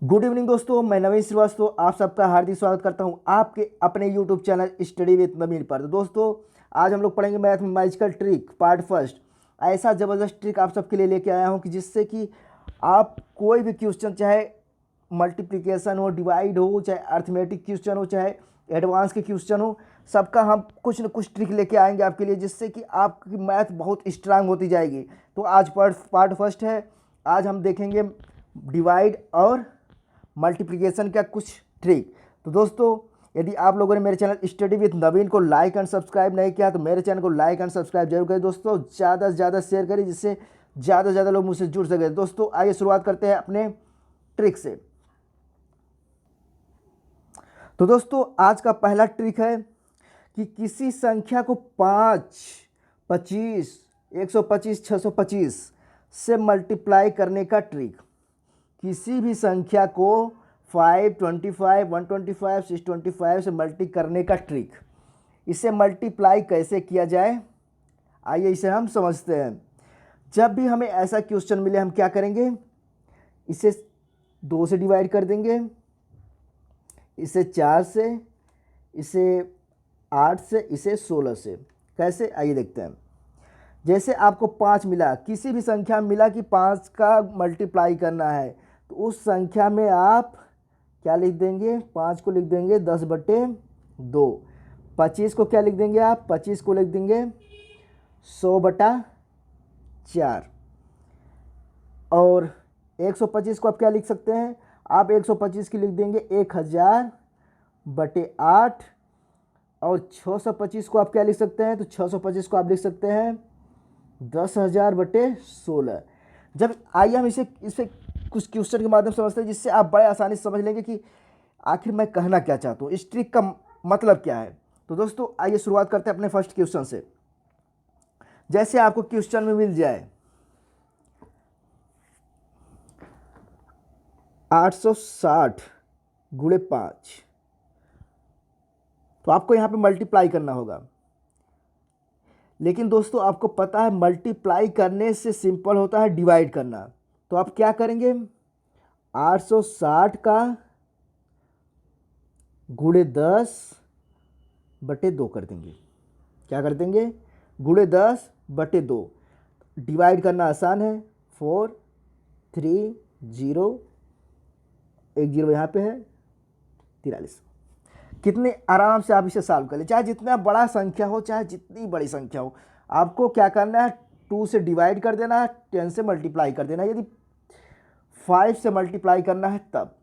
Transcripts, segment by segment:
Good evening दोस्तों, मैं नवीन श्रीवास्तव आप सबका हार्दिक स्वागत करता हूं आपके अपने यूट्यूब चैनल स्टडी विद नवीन पर। तो दोस्तों, आज हम लोग पढ़ेंगे मैथमेटिकल ट्रिक पार्ट फर्स्ट। ऐसा ज़बरदस्त ट्रिक आप सबके लिए लेके आया हूं कि जिससे कि आप कोई भी क्वेश्चन, चाहे मल्टीप्लिकेशन हो, डिवाइड हो, चाहे अर्थमेटिक क्वेश्चन हो, चाहे एडवांस के क्वेश्चन हो, सबका हम कुछ न कुछ ट्रिक लेके आएंगे आपके लिए, जिससे कि आपकी मैथ बहुत स्ट्रांग होती जाएगी। तो आज पार्ट फर्स्ट है। आज हम देखेंगे डिवाइड और मल्टीप्लिकेशन का कुछ ट्रिक। तो दोस्तों, यदि आप लोगों ने मेरे चैनल स्टडी विद नवीन को लाइक एंड सब्सक्राइब नहीं किया तो मेरे चैनल को लाइक एंड सब्सक्राइब जरूर करें दोस्तों। ज़्यादा से ज़्यादा शेयर करें जिससे ज़्यादा से ज़्यादा लोग मुझसे जुड़ सके। दोस्तों, आइए शुरुआत करते हैं अपने ट्रिक से। तो दोस्तों, आज का पहला ट्रिक है कि किसी संख्या को 5, 25, 125, 625 से मल्टीप्लाई करने का ट्रिक। किसी भी संख्या को 5, 25, 125, 625 से मल्टी करने का ट्रिक। इसे मल्टीप्लाई कैसे किया जाए, आइए इसे हम समझते हैं। जब भी हमें ऐसा क्वेश्चन मिले हम क्या करेंगे, इसे 2 से डिवाइड कर देंगे, इसे 4 से, इसे 8 से, इसे 16 से। कैसे, आइए देखते हैं। जैसे आपको 5 मिला, किसी भी संख्या में मिला कि 5 का मल्टीप्लाई करना है, तो उस संख्या में आप क्या लिख देंगे, 5 को लिख देंगे 10/2। 25 को क्या लिख देंगे आप, 25 को लिख देंगे 100/4। और 125 को आप क्या लिख सकते हैं, आप 125 की लिख देंगे 1000/8। और 625 को आप क्या लिख सकते हैं, तो 625 को आप लिख सकते हैं 10,000/16। जब आइए हम इसे कुछ क्वेश्चन के माध्यम से समझते हैं, जिससे आप बड़े आसानी से समझ लेंगे कि आखिर मैं कहना क्या चाहता हूँ, इस ट्रिक का मतलब क्या है। तो दोस्तों, आइए शुरुआत करते हैं अपने फर्स्ट क्वेश्चन से। जैसे आपको क्वेश्चन में मिल जाए 860 गुणे 5, तो आपको यहाँ पे मल्टीप्लाई करना होगा। लेकिन दोस्तों, आपको पता है मल्टीप्लाई करने से सिंपल होता है डिवाइड करना। तो आप क्या करेंगे, 860 का गुणे 10/2 कर देंगे। क्या कर देंगे, गुणे 10/2। डिवाइड करना आसान है। 4, 3, 0, एक 0 यहाँ पे है, 43। कितने आराम से आप इसे सॉल्व कर ले, चाहे जितना बड़ा संख्या हो, चाहे जितनी बड़ी संख्या हो। आपको क्या करना है, 2 से डिवाइड कर देना है, 10 से मल्टीप्लाई कर देना है। यदि 5 से मल्टीप्लाई करना है तब,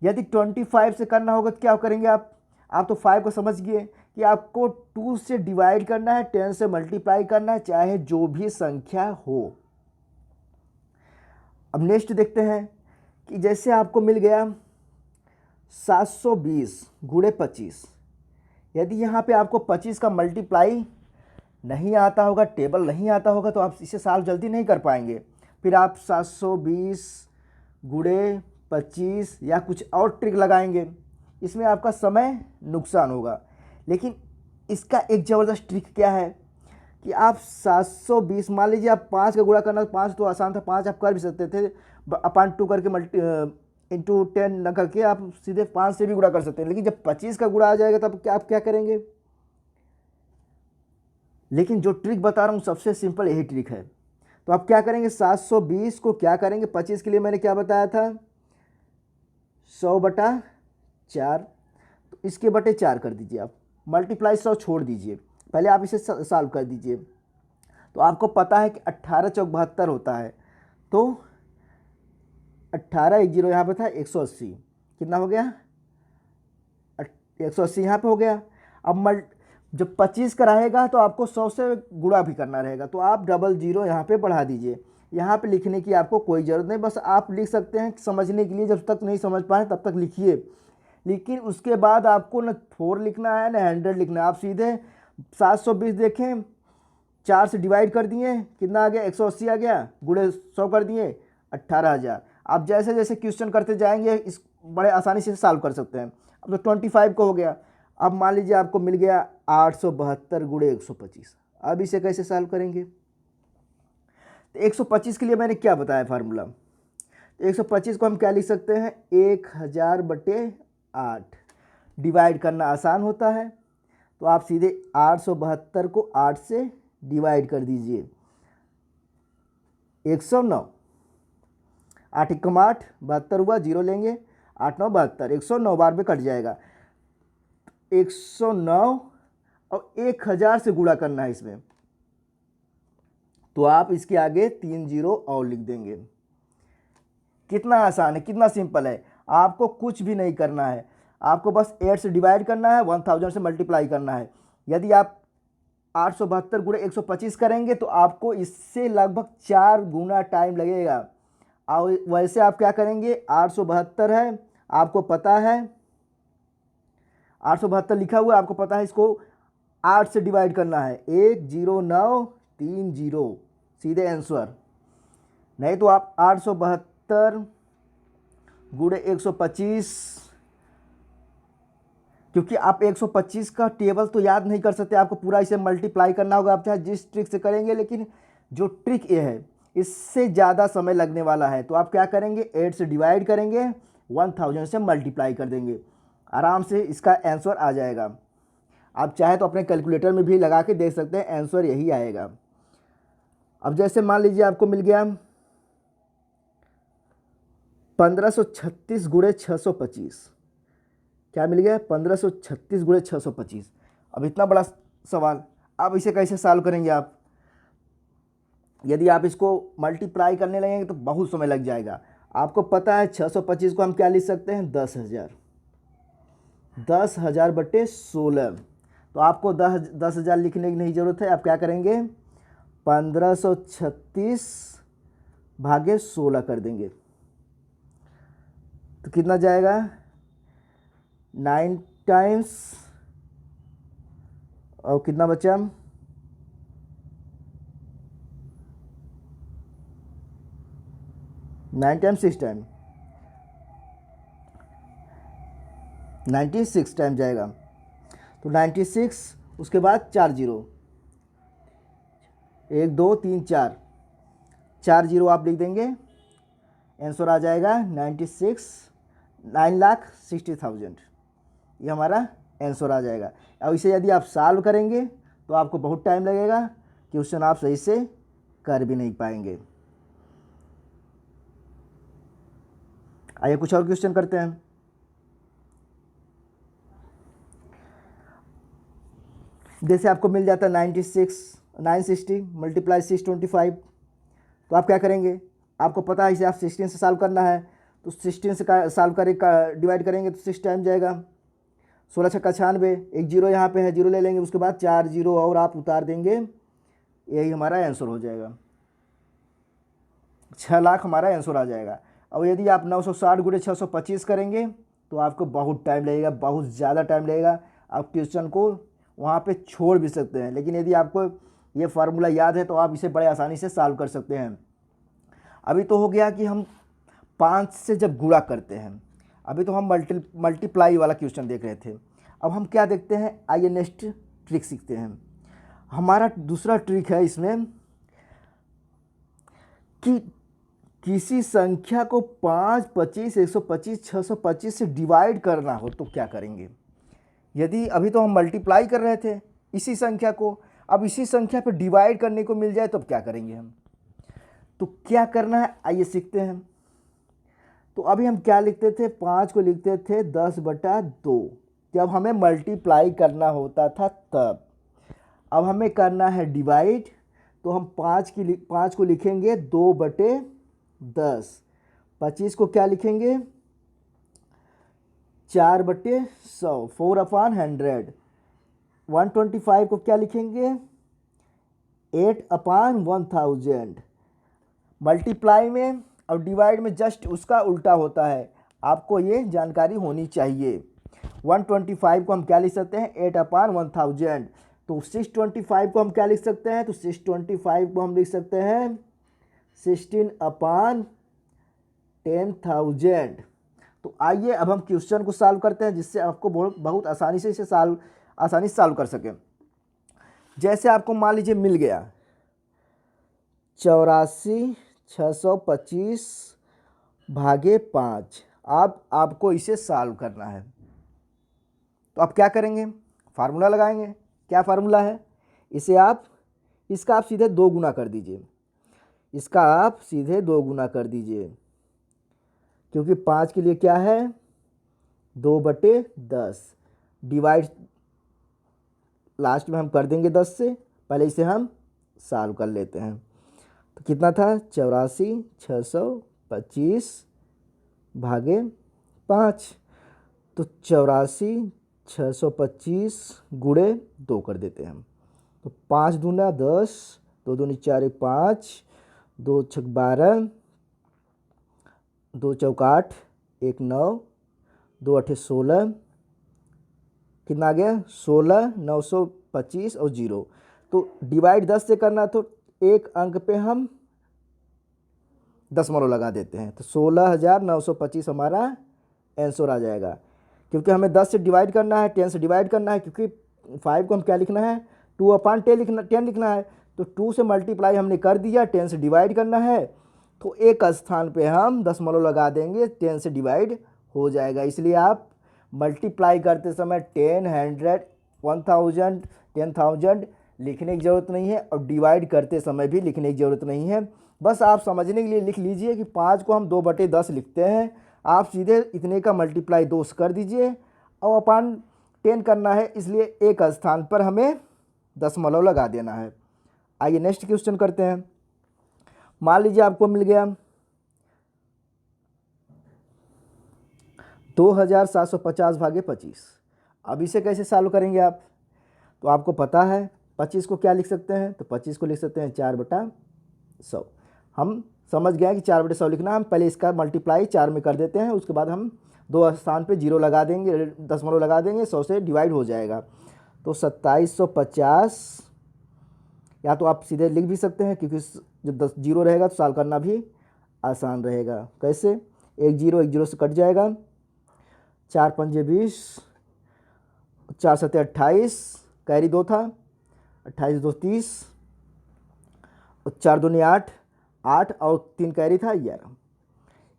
यदि 25 से करना होगा तो क्या करेंगे आप तो 5 को समझ गए कि आपको 2 से डिवाइड करना है, 10 से मल्टीप्लाई करना है, चाहे जो भी संख्या हो। अब नेक्स्ट देखते हैं कि जैसे आपको मिल गया 720 गुणे 25। यदि यहाँ पे आपको 25 का मल्टीप्लाई नहीं आता होगा, टेबल नहीं आता होगा, तो आप इसे सॉल्व जल्दी नहीं कर पाएंगे। फिर आप 720 गुणे 25 या कुछ और ट्रिक लगाएंगे, इसमें आपका समय नुकसान होगा। लेकिन इसका एक ज़बरदस्त ट्रिक क्या है कि आप 720, मान लीजिए आप 5 का गुणा करना, 5 तो आसान था, 5 आप कर भी सकते थे, अपॉन 2 करके इंटू 10 न करके आप सीधे 5 से भी गुणा कर सकते हैं। लेकिन जब 25 का गुणा आ जाएगा तब क्या आप क्या करेंगे। लेकिन जो ट्रिक बता रहा हूँ सबसे सिंपल यही ट्रिक है। तो आप क्या करेंगे, 720 को क्या करेंगे, 25 के लिए मैंने क्या बताया था, 100/4। तो इसके बटे 4 कर दीजिए आप, मल्टीप्लाई 100 छोड़ दीजिए, पहले आप इसे सॉल्व कर दीजिए। तो आपको पता है कि 18 चौक 72 होता है। तो 18, एक 0 यहाँ पे था, 180 कितना हो गया, 180 यहाँ पे हो गया। अब जब 25 का रहेगा तो आपको 100 से गुणा भी करना रहेगा, तो आप 00 यहाँ पे बढ़ा दीजिए। यहाँ पे लिखने की आपको कोई ज़रूरत नहीं, बस आप लिख सकते हैं समझने के लिए, जब तक नहीं समझ पाए तब तक लिखिए। लेकिन उसके बाद आपको न 4 लिखना है न 100 लिखना है, आप सीधे 720 देखें, 4 से डिवाइड कर दिए, कितना आ गया, 180 आ गया, गुणे 100 कर दिए, 18,000। आप जैसे जैसे क्वेश्चन करते जाएंगे इस बड़े आसानी से सॉल्व कर सकते हैं। अब तो 25 को हो गया। अब मान लीजिए आपको मिल गया 872 गुणे 125। अब इसे कैसे सॉल्व करेंगे, तो 125 के लिए मैंने क्या बताया फार्मूला, तो 125 को हम क्या लिख सकते हैं, 1000/8। डिवाइड करना आसान होता है, तो आप सीधे 872 को 8 से डिवाइड कर दीजिए। 109, 8 एकम 8, 72 हुआ, 0 लेंगे, 8 9 72, 109 बार में कट जाएगा। 109 और 1000 से गुणा करना है इसमें, तो आप इसके आगे 3 जीरो और लिख देंगे। कितना आसान है, कितना सिंपल है। आपको कुछ भी नहीं करना है, आपको बस 8 से डिवाइड करना है, 1000 से मल्टीप्लाई करना है। यदि आप 872 गुणे 125 करेंगे तो आपको इससे लगभग 4 गुना टाइम लगेगा। और वैसे आप क्या करेंगे, 872 है, आपको पता है 872 लिखा हुआ है, आपको पता है इसको 8 से डिवाइड करना है, 10930, सीधे आंसर। नहीं तो आप 872 गुणे 125, क्योंकि आप 125 का टेबल तो याद नहीं कर सकते, आपको पूरा इसे मल्टीप्लाई करना होगा, आप चाहे जिस ट्रिक से करेंगे, लेकिन जो ट्रिक ये है इससे ज़्यादा समय लगने वाला है। तो आप क्या करेंगे, 8 से डिवाइड करेंगे, 1000 से मल्टीप्लाई कर देंगे, आराम से इसका आंसर आ जाएगा। आप चाहे तो अपने कैलकुलेटर में भी लगा के देख सकते हैं, आंसर यही आएगा। अब जैसे मान लीजिए आपको मिल गया 1536 गुणे 625, क्या मिल गया, 1536 गुणे 625। अब इतना बड़ा सवाल, अब इसे कैसे सॉल्व करेंगे आप। यदि आप इसको मल्टीप्लाई करने लगेंगे तो बहुत समय लग जाएगा। आपको पता है 625 को हम क्या लिख सकते हैं, 10,000, 10,000/16। तो आपको 10,000 लिखने की नहीं ज़रूरत है, आप क्या करेंगे, 1536 भागे 16 कर देंगे, तो कितना जाएगा, 9 टाइम्स, और कितना बचा, 9 टाइम्स 6 टाइम, 96 टाइम जाएगा। तो 96, उसके बाद 4 जीरो, 1 2 3 4, 4 जीरो आप लिख देंगे, आंसर आ जाएगा 9,60,000। ये हमारा आंसर आ जाएगा। अब इसे यदि आप सॉल्व करेंगे तो आपको बहुत टाइम लगेगा, क्वेश्चन आप सही से कर भी नहीं पाएंगे। आइए कुछ और क्वेश्चन करते हैं। जैसे आपको मिल जाता है 960 मल्टीप्लाई 625, तो आप क्या करेंगे, आपको पता है इसे आप 16 से सॉल्व करना है, तो 16 से सॉल्व करें डिवाइड करेंगे तो 6 टाइम जाएगा, 16 छक्का 96, 1 जीरो यहाँ पे है, जीरो ले लेंगे, उसके बाद 4 जीरो और आप उतार देंगे, यही हमारा आंसर हो जाएगा, 6 लाख हमारा आंसर आ जाएगा। अब यदि आप 960 गुणे 625 करेंगे तो आपको बहुत टाइम लगेगा, बहुत ज़्यादा टाइम लगेगा। आप क्वेश्चन को वहाँ पे छोड़ भी सकते हैं, लेकिन यदि आपको ये फार्मूला याद है तो आप इसे बड़े आसानी से सॉल्व कर सकते हैं। अभी तो हो गया कि हम 5 से जब गुणा करते हैं, अभी तो हम मल्टीप्लाई वाला क्वेश्चन देख रहे थे। अब हम क्या देखते हैं, आइए नेक्स्ट ट्रिक सीखते हैं। हमारा दूसरा ट्रिक है इसमें कि किसी संख्या को 5, 25, 125, 625 से डिवाइड करना हो तो क्या करेंगे। यदि अभी तो हम मल्टीप्लाई कर रहे थे इसी संख्या को, अब इसी संख्या पर डिवाइड करने को मिल जाए तो अब क्या करेंगे हम। तो क्या करना है, आइए सीखते हैं। तो अभी हम क्या लिखते थे, 5 को लिखते थे 10/2, जब हमें मल्टीप्लाई करना होता था तब। अब हमें करना है डिवाइड, तो हम 5 को लिखेंगे 2/10, 25 को क्या लिखेंगे 4/100, 4/100, 125 को क्या लिखेंगे 8/1000। मल्टीप्लाई में और डिवाइड में जस्ट उसका उल्टा होता है, आपको ये जानकारी होनी चाहिए। 125 को हम क्या लिख सकते हैं 8/1000, तो 625 को हम क्या लिख सकते हैं, तो 625 को हम लिख सकते हैं 16/10,000। तो आइए अब हम क्वेश्चन को सॉल्व करते हैं, जिससे आपको बहुत आसानी से इसे आसानी से सॉल्व कर सकें। जैसे आपको मान लीजिए मिल गया 84,625 भागे 5। अब आपको इसे सॉल्व करना है, तो आप क्या करेंगे, फार्मूला लगाएंगे। क्या फार्मूला है, इसका आप सीधे 2 गुना कर दीजिए, इसका आप सीधे 2 गुना कर दीजिए, क्योंकि 5 के लिए क्या है 2/10, डिवाइड लास्ट में हम कर देंगे 10 से, पहले इसे हम सॉल्व कर लेते हैं। तो कितना था 84,625 भागे 5, तो 84,625 गुणे 2 कर देते हैं हम। तो 5 दूना 10, 2 दूनी 4 5, 2 छक 12, 2 चौक 8, 1 9, 2 8 16, कितना आ गया 16,925 और 0। तो डिवाइड 10 से करना, तो एक अंक पे हम दशमलव लगा देते हैं, तो 16,925 हमारा आंसर आ जाएगा। क्योंकि हमें 10 से डिवाइड करना है, 10 से डिवाइड करना है, क्योंकि 5 को हम क्या लिखना है 2/10 लिखना है। तो 2 से मल्टीप्लाई हमने कर दिया, 10 से डिवाइड करना है, तो एक स्थान पे हम दशमलव लगा देंगे, 10 से डिवाइड हो जाएगा। इसलिए आप मल्टीप्लाई करते समय 10, 100, 1000, 10,000 लिखने की ज़रूरत नहीं है, और डिवाइड करते समय भी लिखने की ज़रूरत नहीं है। बस आप समझने के लिए लिख लीजिए कि 5 को हम 2/10 लिखते हैं, आप सीधे इतने का मल्टीप्लाई 2 से कर दीजिए, और अपान 10 करना है, इसलिए एक स्थान पर हमें दशमलव लगा देना है। आइए नेक्स्ट क्वेश्चन करते हैं। मान लीजिए आपको मिल गया 2,750 भागे 25। अब इसे कैसे सॉल्व करेंगे आप, तो आपको पता है 25 को क्या लिख सकते हैं, तो 25 को लिख सकते हैं 4/100। हम समझ गए कि 4/100 लिखना, हम पहले इसका मल्टीप्लाई 4 में कर देते हैं, उसके बाद हम 2 स्थान पे 0 लगा देंगे, दशमलव लगा देंगे, 100 से डिवाइड हो जाएगा। तो 2750, या तो आप सीधे लिख भी सकते हैं, क्योंकि जब 0 रहेगा तो सॉल्व करना भी आसान रहेगा। कैसे, 1 0 से कट जाएगा, 4 पंजे 20, 4 सत्ते 28, कैरी 2 था, 28 2 30, और 4 दूनी 8 और 3 कैरी था 11।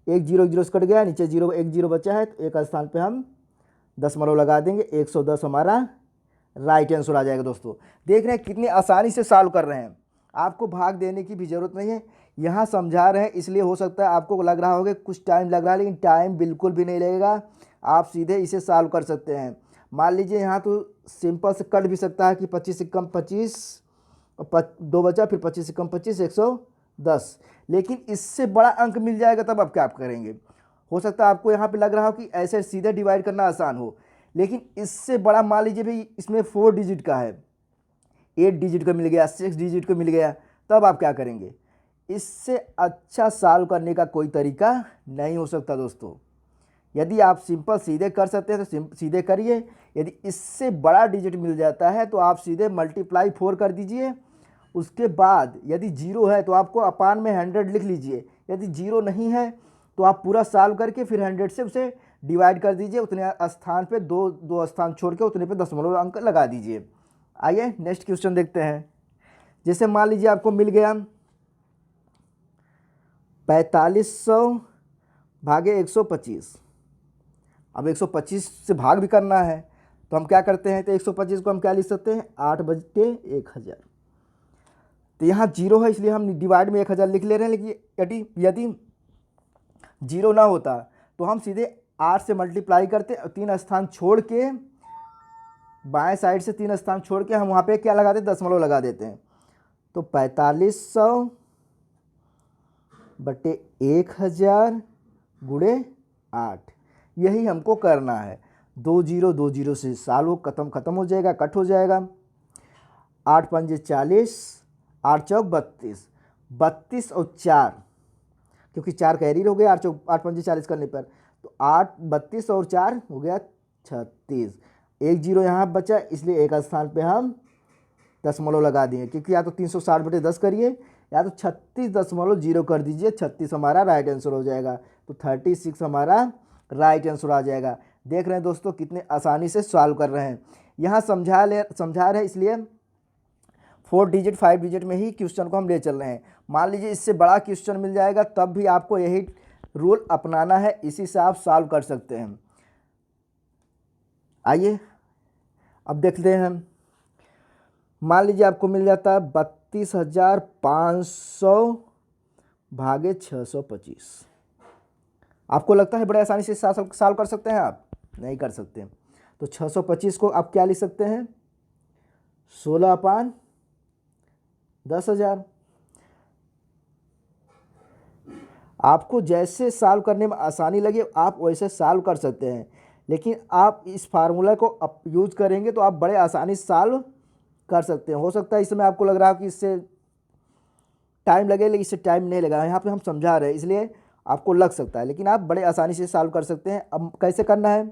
1 0 से कट गया, नीचे 0 1 0 बचा है, तो एक स्थान पे हम दशमलव लगा देंगे, 110 हमारा राइट आंसर आ जाएगा। दोस्तों देख रहे हैं कितनी आसानी से सॉल्व कर रहे हैं, आपको भाग देने की भी ज़रूरत नहीं है, यहाँ समझा रहे हैं, इसलिए हो सकता है आपको लग रहा होगा कुछ टाइम लग रहा है, लेकिन टाइम बिल्कुल भी नहीं लगेगा, आप सीधे इसे सॉल्व कर सकते हैं। मान लीजिए यहाँ तो सिंपल से कट भी सकता है कि 25 से कम 25, 2 बचा, फिर 25 से कम 25, 110, लेकिन इससे बड़ा अंक मिल जाएगा, तब आप क्या करेंगे। हो सकता है आपको यहाँ पे लग रहा हो कि ऐसे सीधे डिवाइड करना आसान हो, लेकिन इससे बड़ा मान लीजिए भाई इसमें 4 डिजिट का है, 8 डिजिट का मिल गया, 6 डिजिट का मिल गया, तब आप क्या करेंगे। इससे अच्छा सॉल्व करने का कोई तरीका नहीं हो सकता दोस्तों। यदि आप सिंपल सीधे कर सकते हैं तो सीधे करिए, यदि इससे बड़ा डिजिट मिल जाता है तो आप सीधे मल्टीप्लाई 4 कर दीजिए, उसके बाद यदि 0 है तो आपको अपान में 100 लिख लीजिए, यदि 0 नहीं है तो आप पूरा सॉल्व करके फिर 100 से उसे डिवाइड कर दीजिए, उतने स्थान पे दो स्थान छोड़ के उतने पे दशमलव अंक लगा दीजिए। आइए नेक्स्ट क्वेश्चन देखते हैं। जैसे मान लीजिए आपको मिल गया 4500 भागे 125। अब 125 से भाग भी करना है, तो हम क्या करते हैं, तो 125 को हम क्या लिख सकते हैं 8/1000। तो यहाँ 0 है, इसलिए हम डिवाइड में 1000 लिख ले रहे हैं, लेकिन यदि 0 ना होता तो हम सीधे 8 से मल्टीप्लाई करते, 3 स्थान छोड़ के बाएं साइड से 3 स्थान छोड़ के हम वहाँ पे क्या लगा देते, दशमलव लगा देते हैं। तो 4500/1000 गुणे 8, यही हमको करना है। 2 0 से सॉल्व खत्म हो जाएगा, कट हो जाएगा। 8 पंजे 40, 8 चौक 32, 32 और 4, क्योंकि 4 कैरी हो गया 8 पंजे 40 करने पर, तो 8 32 और 4 हो गया 36। 1 0 यहाँ बचा, इसलिए एक स्थान पे हम दशमलव लगा दिए, क्योंकि या तो 360/10 करिए या तो 36.0 कर दीजिए, 36 हमारा राइट आंसर हो जाएगा। तो 36 हमारा राइट आंसर आ जाएगा। देख रहे हैं दोस्तों कितने आसानी से सॉल्व कर रहे हैं। यहाँ समझा रहे हैं, इसलिए 4 डिजिट 5 डिजिट में ही क्वेश्चन को हम ले चल रहे हैं। मान लीजिए इससे बड़ा क्वेश्चन मिल जाएगा, तब भी आपको यही रूल अपनाना है, इसी से आप सॉल्व कर सकते हैं। आइए अब देखते हैं। मान लीजिए आपको मिल जाता है 32,500 भागे 625। आपको लगता है बड़े आसानी से सॉल्व कर सकते हैं आप? नहीं कर सकते। तो 625 को आप क्या लिख सकते हैं? 16/10,000। आपको जैसे सॉल्व करने में आसानी लगे आप वैसे सॉल्व कर सकते हैं, लेकिन आप इस फार्मूला को यूज करेंगे तो आप बड़े आसानी से सॉल्व कर सकते हैं। हो सकता है इसमें आपको लग रहा है कि इससे टाइम लगे, लेकिन इससे टाइम नहीं लगा। यहाँ पे हम समझा रहे हैं इसलिए आपको लग सकता है, लेकिन आप बड़े आसानी से सॉल्व कर सकते हैं। अब कैसे करना है?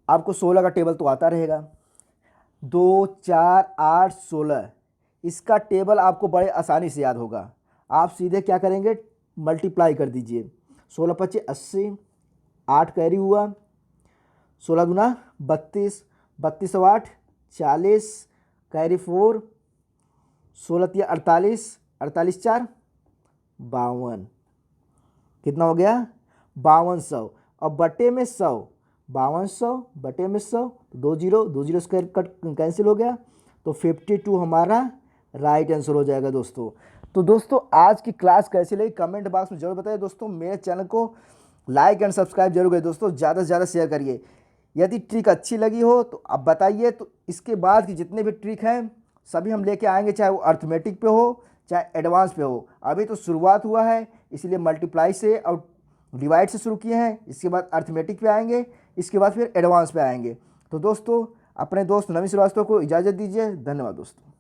आपको 16 का टेबल तो आता रहेगा, 2, 4, 8, 16, इसका टेबल आपको बड़े आसानी से याद होगा। आप सीधे क्या करेंगे? मल्टीप्लाई कर दीजिए। 16×5 = 80, 8 कैरी हुआ, 16 दूना 32, 32 और 8 40, कैरी 4, 16 × 48, 48 4 52। कितना हो गया? 5200। अब बटे में 100, 5200 बटे में 100, 2 जीरो, 2 जीरो से कट कैंसिल हो गया, तो 52 हमारा राइट आंसर हो जाएगा दोस्तों। तो दोस्तों आज की क्लास कैसी लगी कमेंट बॉक्स में जरूर बताइए दोस्तों। मेरे चैनल को लाइक एंड सब्सक्राइब जरूर करिए दोस्तों, ज़्यादा से ज़्यादा शेयर करिए। यदि ट्रिक अच्छी लगी हो तो आप बताइए, तो इसके बाद की जितने भी ट्रिक हैं सभी हम लेके आएंगे, चाहे वो अर्थमेटिक पे हो चाहे एडवांस पे हो। अभी तो शुरुआत हुआ है, इसलिए मल्टीप्लाई से और डिवाइड से शुरू किए हैं, इसके बाद अर्थमेटिक पे आएंगे, इसके बाद फिर एडवांस पे आएंगे। तो दोस्तों अपने दोस्त नवीन श्रीवास्तव को इजाज़त दीजिए। धन्यवाद दोस्तों।